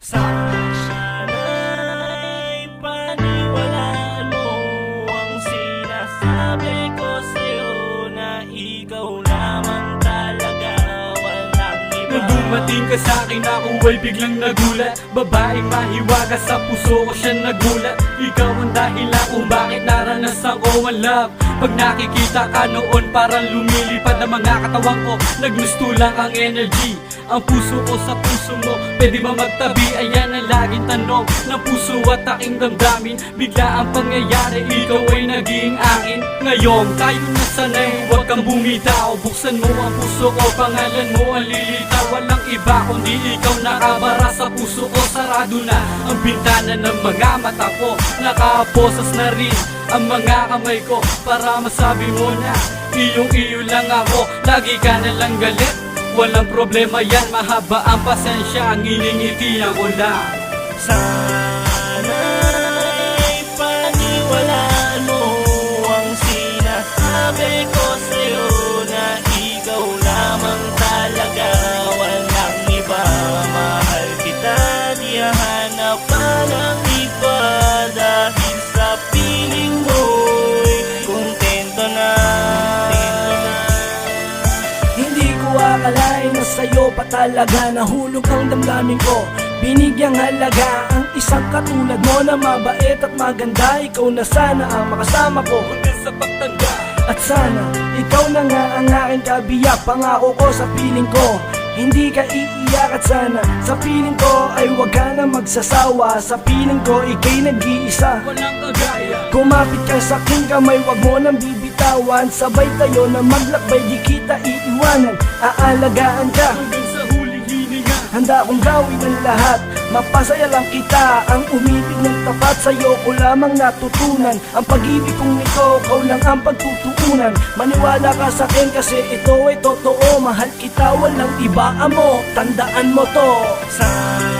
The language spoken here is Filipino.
Sana'y paniwalaan mo ang sinasabi ko sa'yo na ikaw lamang talaga, walang iba. Nung dumating ka sa'kin ako ay biglang nagulat. Babaeng mahiwaga sa puso ko siya nagulat. Ikaw ang dahilan kung bakit naranasan ko ang love. Pag nakikita ka noon parang lumilipad ang mga katawang ko. Naggusto lang ang energy, ang puso ko sa puso mo. Pwede ba magtabi? Ayan ang laging tanong ng puso at aking damdamin. Bigla ang pangyayari, ikaw ay naging akin. Ngayon tayo na sanay, huwag kang bumitaw. Buksan mo ang puso ko, pangalan mo ang lilitaw. Walang iba kundi ikaw nakabara sa puso ko. Sarado na ang bintana ng mga mata ko. Nakaposas na rin ang mga kamay ko para masabi mo na iyong-iyo lang ako. Lagi ka na lang galit, walang problema yan. Mahaba ang pasensya, ang iningitihan ko lang. Sana'y paniwalaan mo ang sinasabi ko sa'yo na ikaw lamang talaga, walang iba. Mahal kita, di hanap pa ng iba. Dahil sa piling mo'y kontento na. Hindi ko akalain na sa'yo pa talaga nahulog ang damdamin ko. Binigyang halaga ang isang katulad mo na mabait at maganda. Ikaw na sana ang makasama ko Hanggang sa pagtanda, at sana ikaw na nga ang aking kabiyak. Pangako ko sa piling ko, hindi ka iiyak. At sana sa piling ko ay wag ka na magsasawa. Sa piling ko ika'y nag-iisa, walang kagaya. kumapit ka sa aking kamay, wag mo nang bibitawan. Sabay tayo na maglakbay, di kita iiwanan. Aalagaan ka, Hanggang sa huling hininga, handa kong gawin ang lahat. Mapasaya lang kita, ang umibig ng tapat. Sa'yo ko lamang natutunan ang pag-ibig kong ito, ikaw lang ang pagtutuunan. Maniwala ka sa akin kasi ito ay totoo. Mahal kita, walang iba mo, tandaan mo to. Sana'y